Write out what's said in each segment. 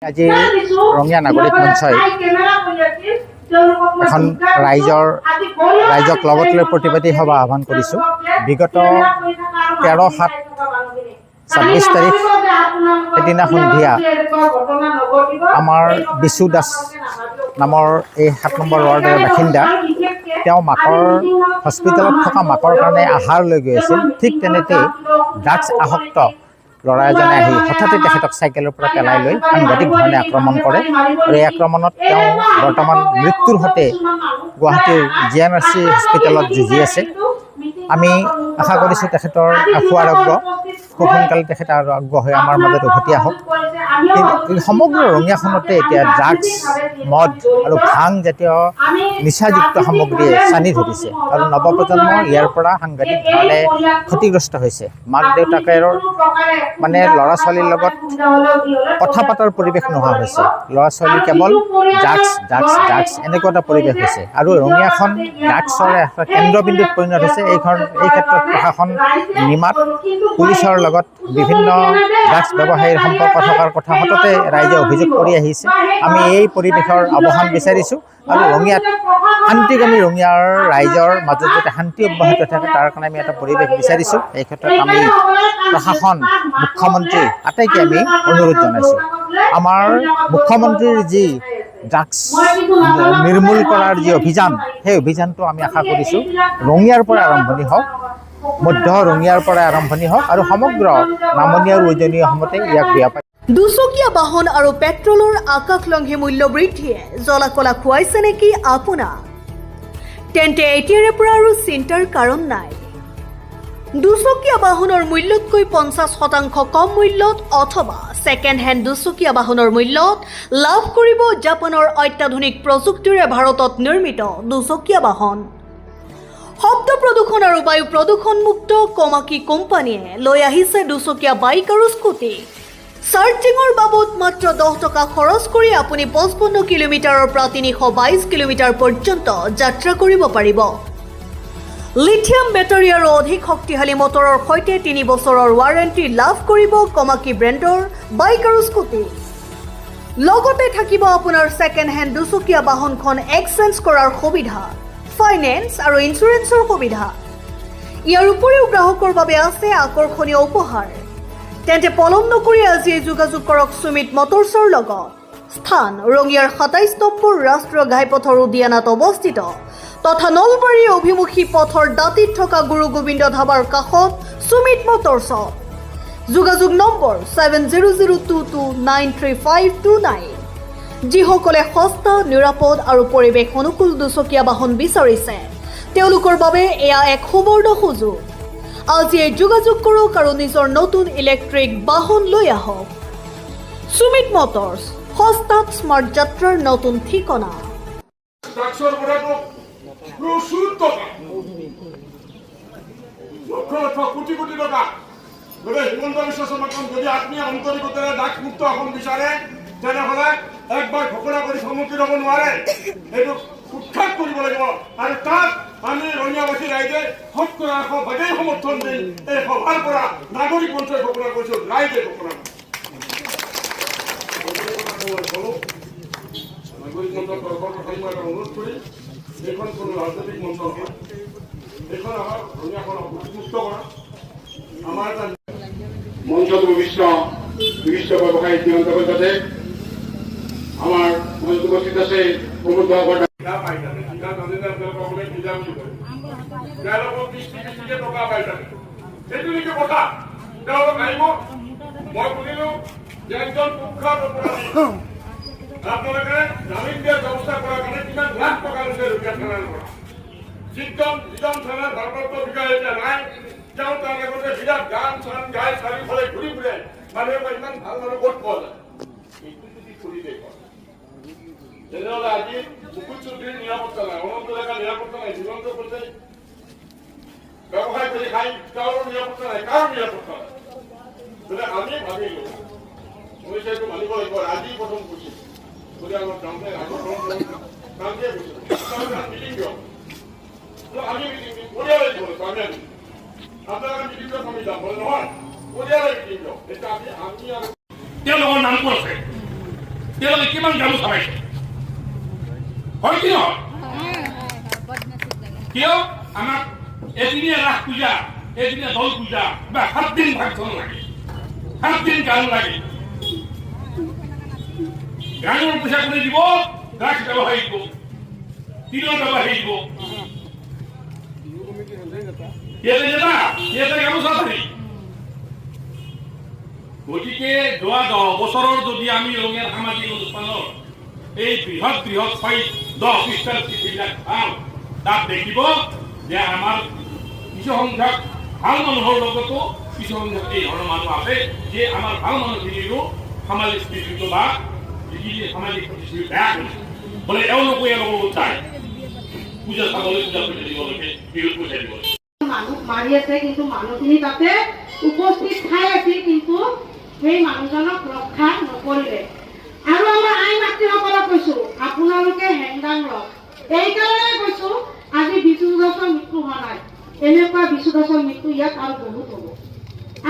আজি ৰঙিয়া নাগৰিক মঞ্চই এখন ৰাইজক লগত লৈ প্ৰতিবাদী সভা আহ্বান কৰিছোঁ। বিগত 13/7/26 তাৰিখ সেইদিনা সন্ধিয়া আমাৰ বিশু দাস নামৰ এই 7 নম্বৰ ৱাৰ্ডৰ বাসিন্দা তেওঁ মাকৰ হস্পিটেলত থকা মাকৰ কাৰণে আহাৰ লৈ গৈ আছিল। ঠিক তেনেতে ড্ৰাগছ আসক্ত ল'ৰা এজনে আহি হঠাতে তেখেতক চাইকেলৰ পৰা পেলাই লৈ সাংঘাতিক ধৰণে আক্ৰমণ কৰে আৰু এই আক্ৰমণত তেওঁ বৰ্তমান মৃত্যুৰ সৈতে গুৱাহাটীৰ GNRC হস্পিটেলত যুঁজি আছে। আমি আশা কৰিছোঁ তেখেতৰ আশু আৰোগ্য খুব সোনকালে তেখেত আৰোগ্য হৈ আমাৰ মাজত উভতি আহক। সমগ্ৰ ৰঙিয়াখনতে এতিয়া ড্ৰাগছ, মদ আৰু ভাং জাতীয় নিচাযুক্ত সামগ্ৰীয়ে চানি ধৰিছে আৰু নৱপ্ৰজন্ম ইয়াৰ পৰা সাংঘাতিক ধৰণে ক্ষতিগ্ৰস্ত হৈছে। মাক দেউতাকৰ মানে ল'ৰা ছোৱালীৰ লগত কথা পতাৰ পৰিৱেশ নোহোৱা হৈছে। ল'ৰা ছোৱালী কেৱল ড্ৰাগছ এনেকুৱা এটা পৰিৱেশ হৈছে আৰু ৰঙিয়াখন ড্ৰাগছৰ এটা কেন্দ্ৰবিন্দুত পৰিণত হৈছে। এই ক্ষেত্ৰত প্ৰশাসন নিমাত, পুলিচৰ লগত বিভিন্ন ড্ৰাগছ ব্যৱসায়ীৰ সম্পৰ্ক থকাৰ কথা সততে ৰাইজে অভিযোগ কৰি আহিছে। আমি এই পৰিৱেশৰ অৱসান বিচাৰিছোঁ আৰু ৰঙিয়াত শান্তিকামী ৰঙিয়াৰ ৰাইজৰ মাজত যাতে শান্তি অব্যাহত থাকে তাৰ কাৰণে আমি এটা পৰিৱেশ বিচাৰিছোঁ। এই ক্ষেত্ৰত আমি প্ৰশাসন, মুখ্যমন্ত্ৰী আটাইকে আমি অনুৰোধ জনাইছোঁ। আমাৰ মুখ্যমন্ত্ৰীৰ যি ড্ৰাগছ নিৰ্মূল কৰাৰ যি অভিযান, সেই অভিযানটো আমি আশা কৰিছোঁ ৰঙিয়াৰ পৰা আৰম্ভণি হওক, মধ্য ৰঙিয়াৰ পৰা আৰম্ভণি হওক আৰু সমগ্ৰ নামনি আৰু উজনি অসমতে ইয়াক ব্যাপক। দুচকীয়া বাহন আৰু পেট্ৰলৰ আকাশলংঘী মূল্য বৃদ্ধিয়ে জ্বলা-কলা খুৱাইছে নেকি আপোনাক? তেন্তে এতিয়াৰে পৰা আৰু চিন্তাৰ কাৰণ নাই। দুচকীয়া বাহনৰ মূল্যতকৈ 50% কম মূল্যত অথবা ছেকেণ্ড হেণ্ড দুচকীয়া বাহনৰ মূল্যত লাভ কৰিব জাপানৰ অত্যাধুনিক প্ৰযুক্তিৰে ভাৰতত নিৰ্মিত দুচকীয়া বাহন। শব্দ প্ৰদূষণ আৰু বায়ু প্ৰদূষণমুক্ত কমাকি কোম্পানীয়ে লৈ আহিছে দুচকীয়া বাইক আৰু স্কুটি। চাৰ্জিঙৰ বাবদ মাত্ৰ 10 টকা খৰচ কৰি আপুনি 55 কিলোমিটাৰৰ পৰা 322 কিলোমিটাৰ পৰ্যন্ত যাত্ৰা কৰিব পাৰিব। লিথিয়াম বেটাৰী আৰু অধিক শক্তিশালী মটৰৰ সৈতে 3 বছৰৰ ৱাৰেণ্টি লাভ কৰিব কমাকি ব্ৰেণ্ডৰ বাইক আৰু স্কুটি। লগতে থাকিব আপোনাৰ ছেকেণ্ড হেণ্ড দুচকীয়া বাহনখন এক্সচেঞ্জ কৰাৰ সুবিধা, ফাইনেন্স আৰু ইঞ্চুৰেঞ্চৰ সুবিধা। ইয়াৰ উপৰিও গ্ৰাহকৰ বাবে আছে আকৰ্ষণীয় উপহাৰ। তেন্তে পলম নকৰি আজিয়ে যোগাযোগ কৰক সুমিত মটৰ্ছৰ লগত। স্থান ৰঙিয়াৰ 27 নম্বৰ ৰাষ্ট্ৰীয় ঘাইপথৰ উদ্যানত অৱস্থিত তথা নলবাৰী অভিমুখী পথৰ দাঁতিত থকা গুৰু গোবিন্দ ধাবাৰ কাষত সুমিত মটৰ্ছত। যোগাযোগ নম্বৰ 7002293529। যিসকলে সস্তা, নিৰাপদ আৰু পৰিৱেশ অনুকূল দুচকীয়া বাহন বিচাৰিছে তেওঁলোকৰ বাবে এয়া এক সুবৰ্ণ সুযোগ। আজিয়ে যোগাযোগ কৰক আৰু নিজৰ নতুন ইলেক্ট্ৰিক বাহন লৈ আহক। সুমিত মটৰ্ছ, সস্তাত স্মাৰ্ট যাত্ৰাৰ নতুন ঠিকনা। কোটি কোটি টকা হিমন্ত বিশ্ব শৰ্মাক যদি আত্মীয় আন্তৰিকতাৰে ড্ৰাগছ মুক্ত অসম বিচাৰে তেনেহ'লে একবাৰ ঘোষণা কৰি সন্মুখীন হ'ব নোৱাৰে। এইটো উৎখাত কৰিব লাগিব আৰু তাত আমি ৰঙিয়াবাসী ৰাইজে 70% সমৰ্থন দিম। এই সভাৰ পৰা নাগৰিক মঞ্চই ঘোষণা কৰিছোঁ, ৰাইজে ঘোষণা নাগৰিক মঞ্চৰ তৰফৰ কথা মই এটা অনুৰোধ কৰি, এইখন কোনো ৰাজনৈতিক মঞ্চ নহয়, এইখন আমাৰ ৰঙিয়াখন মুক্ত কৰা আমাৰ এটা মঞ্চত বিশিষ্ট ব্যৱসায়ী নিয়ন্ত্ৰক যাতে আমাৰ মঞ্চত উপস্থিত আছে প্ৰমোদ টকা পাই থাকে। সেইটো নেকি কথা? তেওঁলোক আহিব, মই শুনিলো যে একজন কুখ্যাত অপৰাধী আপোনালোকে জামিন দিয়াৰ ব্যৱস্থা কৰাৰ কাৰণে কিমান লাখ টকা লৈছে ৰঙিয়া থানাৰ পৰা। যিজন থানাৰ ভাৰপ্ৰাপ্ত বিষয়া এতিয়া নাই, তেওঁ তাৰ আগতে বিৰাট গান চান গাই চাৰিওফালে ঘূৰি ফুৰে। মানুহে ইমান ভাল মানুহ ক'ত পোৱা যায়? এইটো যদি কৰি দেখুৱায় তেনেহ'লে আজি মুকুট চৌধুৰীৰ নিৰাপত্তা নাই, অনন্ত ডেকাৰ নিৰাপত্তা নাই, জীৱন্ত কৈছে ব্যৱসায় কৰি খাই কাৰো নিৰাপত্তা নাই, কাৰো নিৰাপত্তা নাই। গতিকে আমি ভাবিলো মই সেইটো মানিব লাগিব। আজি প্ৰথম কৈছিল গতিকে আমাৰ গাঁৱতে আগৰ গাঁৱতে কৈছিল মিটিং দিয়ক, আমি মিটিং দিম, পৰিয়ালে দিব লাগিব। আমি আপোনালোকে মিটিং দিয়ক, আমি যাম বলে নহয়, পৰিয়ালে মিটিং দিয়ক। এতিয়া আমি আৰু তেওঁলোকৰ নামটো আছে তেওঁলোকে কিমান গামোচা পাইছে হয় কি নহয় কিয় আমাক এদিনীয়া ৰাস পূজা এদিনীয়া দৌল পূজা বা 7 দিন ফাংচন লাগে 7 দিন গান লাগে গানৰ পইচা কোনে দিব ৰাস ব্যৱসায়ী দিব তিলৰ ব্যৱসায়ী দিব গামোচা পাৰি গতিকে যোৱা 10 বছৰৰ যদি আমি ৰঙিয়াৰ সামাজিক অনুষ্ঠানৰ এই বৃহৎ 10 পৃষ্ঠাৰ চিঠিবিলাক চাওঁ তাত দেখিব যে আমাৰ কিছু সংখ্যক ভাল মানুহৰ লগতো কিছু সংখ্যক এই ধৰণৰ মানুহ আছে যে আমাৰ ভাল মানুহখিনিৰো সামাজিক স্থিতিটো বা যিখিনি সামাজিক প্ৰতিষ্ঠিতি বেয়া কৰিছে বোলে এওঁলোকে এওঁলোকক যায় পূজা চাবলৈ পূজা পইচা দিবলৈকে বিহুত পইচা দিবলৈ মানুহ মাৰি আছে কিন্তু মানুহখিনি তাতে উপস্থিত ঠাই আছিল কিন্তু সেই মানুহজনক ৰক্ষা নকৰিলে আৰু আমাৰ আই মাতৃসকলক কৈছো আপোনালোকে হেংদাং লওক এইকাৰণে কৈছো আজি বিষ্ণু দাসৰ মৃত্যু হোৱা নাই এনেকুৱা বিষ্ণু দাসৰ মৃত্যু ইয়াত আৰু বহুত হ'ব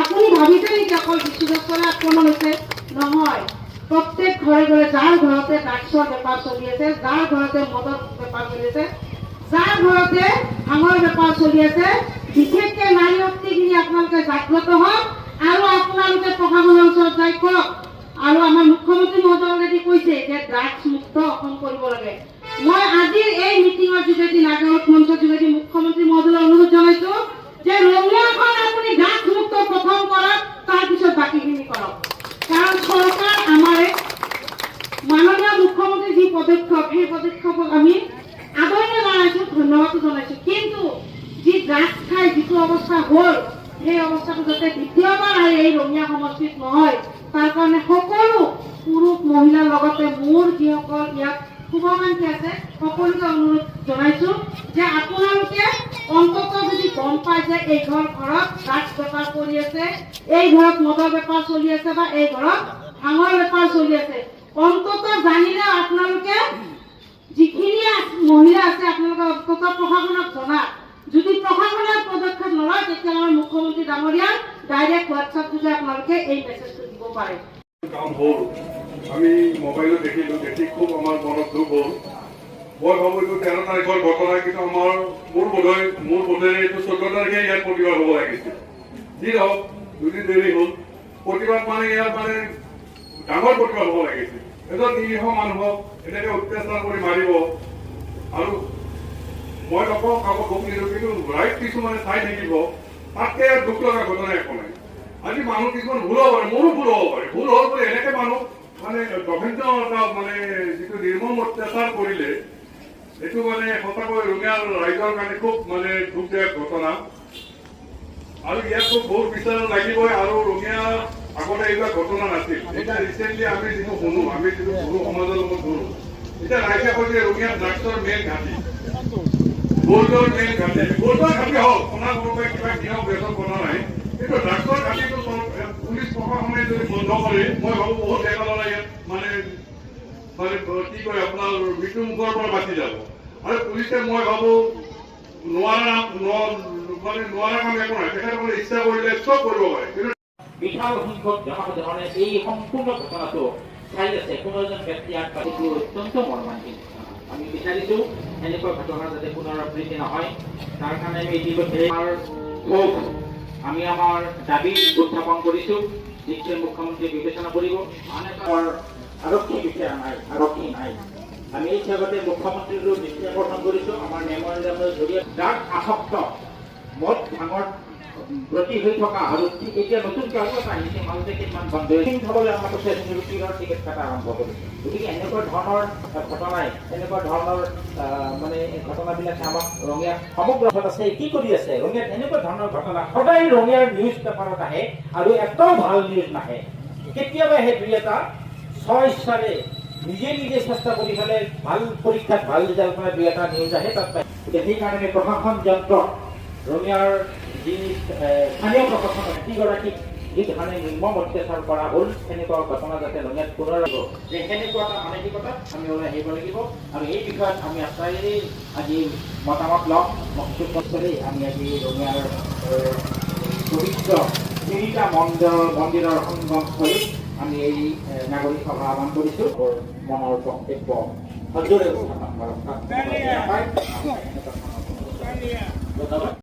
আপুনি ভাবিছে নেকি অকল বিষ্ণু দাসৰে আক্ৰমণ হৈছে নহয় প্ৰত্যেক ঘৰে ঘৰে যাৰ ঘৰতে ড্ৰাগছৰ বেপাৰ চলি আছে যাৰ ঘৰতে মদৰ বেপাৰ চলি আছে যাৰ ঘৰতে ভাঙৰ বেপাৰ চলি আছে বিশেষকৈ নাৰী শক্তিখিনি আপোনালোকে জাগ্ৰত হওক আৰু আপোনালোকে প্ৰশাসনৰ ওচৰত যাই কওক আৰু আমাৰ মুখ্যমন্ত্ৰী মহোদয়ে কৈছে যে ড্ৰাগছ মুক্ত অসম কৰিব লাগে মই আজিৰ এই মিটিঙৰ যোগেদি নাগাঁৱত মঞ্চৰ যোগেদি মুখ্যমন্ত্ৰী মহোদয়লৈ অনুৰোধ জনাইছো যে ৰঙিয়াখন আপুনি ড্ৰাগছ মুক্ত প্ৰথম কৰক তাৰপিছত বাকীখিনি কৰক কাৰণ চৰকাৰ আমাৰে মাননীয় মুখ্যমন্ত্ৰী যি পদক্ষেপ সেই পদক্ষেপক আমি আদৰণি জনাইছো ধন্যবাদো জনাইছো কিন্তু যি ড্ৰাগছ খাই যিটো অৱস্থা হ'ল সেই অৱস্থাটো যাতে দ্বিতীয়বাৰ আহি এই ৰঙিয়া সমষ্টিত নহয় তাৰ কাৰণে সকলো পুৰুষ মহিলাৰ লগতে মোৰ যিসকল ইয়াত শুভকাংক্ষী আছে সকলোকে অনুৰোধ জনাইছো যে আপোনালোকে অন্ততঃ যদি গম পায় যে এই ঘৰত ড্ৰাগছ বেপাৰ কৰি আছে এই ঘৰত মদৰ বেপাৰ চলি আছে বা এই ঘৰত ভাঙৰ বেপাৰ চলি আছে অন্ততঃ জানিলে আপোনালোকে যিখিনি মহিলা আছে আপোনালোকে অন্ততঃ প্ৰশাসনক জনাওক যদি প্ৰশাসনৰ পদক্ষেপ নলয় তেতিয়া আমাৰ মুখ্যমন্ত্ৰী ডাঙৰীয়াক ডাইৰেক্ট হোৱাটছআপ যোগে আপোনালোকে এই মেছেজটো দিব পাৰে কাম হ'ল আমি মোবাইলত দেখিলোঁ দেখি খুব আমাৰ মনত দুখ হ'ল মই ভাবোঁ এইটো 13 তাৰিখৰ ঘটনা কিন্তু মোৰ বোধেৰে এইটো 14 তাৰিখে ইয়াত প্ৰতিবাদ হ'ব লাগিছিল যি হওক দুদিন দেৰি হ'ল প্ৰতিবাদ মানে ইয়াত মানে ডাঙৰ প্ৰতিবাদ হ'ব লাগিছিল এজন নিৰীহ মানুহক এনেকৈ অত্যাচাৰ কৰি মাৰিব আৰু মই নকওঁ কামত গম নিদিওঁ কিন্তু ৰাইট কিছুমানে চাই থাকিব তাতকৈ দুখ লগা ঘটনা একো নাই আজি মানুহ কিছুমান ভুল হ'ব পাৰে মোৰো ভুল হ'ব পাৰে ভুল হ'ল বুলি এনেকৈ মানুহ মানে গভীৰ এটা মানে যিটো নিৰ্মম অত্যাচাৰ কৰিলে এইটো মানে সঁচাকৈ ৰঙিয়াৰ ৰাইজৰ কাৰণে খুব মানে দুখদায়ক ঘটনা আৰু ইয়াত খুব বহুত বিচাৰ লাগিবই আৰু ৰঙিয়া আগতে এইবিলাক ঘটনা নাছিল এতিয়া ৰিচেণ্টলি আমি যিটো শুনো আমি যিটো সৰু সমাজৰ লগত শুনো এতিয়া ৰাইজে কৈছে ৰঙিয়াৰ ড্ৰাগছৰ মেইন ঘাটি গ'ল্ডৰ মেইন ঘাটি গ'ল্ডৰ ঘাটি হওক সোণা কোনোবাই কিবা কিনক বেচক কথা নাই কিন্তু ড্ৰাগছৰ ঘাটিটো পুলিচ প্ৰশাসনে যদি বন্ধ কৰে মই ভাবোঁ বহুত একেলগে ইয়াত মানে কি কয় আপোনাৰ মৃত্যুমুখৰ পৰা বাচি যাব আৰু পুলিচে মই ভাবোঁ নোৱাৰা কাম একো নাই তেখেতসকলে ইচ্ছা কৰিলে চব কৰিব পাৰে কিন্তু বিশাল সংখ্যক জনসাধাৰণে এই সম্পূৰ্ণ ঘটনাটো চাই আছে কোনো এজন ব্যক্তি আগবাঢ়িটো অত্যন্ত মৰ্মান্তিক আমি বিচাৰিছোঁ এনেকুৱা ঘটনা যাতে পুনৰাবৃত্তি নহয় তাৰ কাৰণে আমি ইতিমধ্যে আমি আমাৰ দাবী উত্থাপন কৰিছোঁ নিশ্চয় মুখ্যমন্ত্ৰীয়ে বিবেচনা কৰিব আন এটা আৰক্ষী বিষয়া নাই আৰক্ষী নাই আমি এই হিচাপতে মুখ্যমন্ত্ৰীৰো দৃষ্টি আকৰ্ষণ কৰিছোঁ আমাৰ মেমৰিয়েলৰ জৰিয়তে যাক আসক্ত মদ ভাঙৰ ব্ৰতী হৈ থকা আৰু এতিয়া নতুনকৈ আৰু এটা আহিছে মাজতে কেইটামান বন্ধ থবলৈ আমাৰ কৈছে নিৰুক্তিৰৰ টিকেট কটা আৰম্ভ কৰিছে গতিকে এনেকুৱা ধৰণৰ ঘটনাই এনেকুৱা ধৰণৰ মানে ঘটনাবিলাকে আমাক ৰঙিয়াত সমগ্ৰ আছে কি কৰি আছে ৰঙিয়াত এনেকুৱা ধৰণৰ ঘটনা সদায় ৰঙিয়াৰ নিউজ পেপাৰত আহে আৰু এটাও ভাল নিউজ নাহে কেতিয়াবা সেই দুই এটা স্বইচ্ছাৰে নিজে চেষ্টা কৰি পেলাই ভাল পৰীক্ষাত ভাল ৰিজাল্ট কৰা দুই এটা নিউজ আহে তাত পায় সেইকাৰণে প্ৰশাসন যন্ত্ৰ ৰঙিয়াৰ যি স্থানীয় প্ৰশাসনৰ যিগৰাকীক যি ধৰণে নিৰ্মম অত্যাচাৰ কৰা হ'ল সেনেকুৱা ঘটনা যাতে ৰঙিয়াত পুনৰ যে সেনেকুৱা এটা মানসিকতাত আমি ওলাই আহিব লাগিব আৰু এই বিষয়ত আমি আটাইৰে আজি মতামত ল'ম মহসুস কৰি আমি আজি ৰঙিয়াৰ পবিত্ৰ তিনিটা মন্দিৰৰ সংগমস্থলীত আমি এই নাগৰিক সভা আহ্বান কৰিছোঁ মনৰ বক্তব্য সজোৰে উত্থাপন কৰক।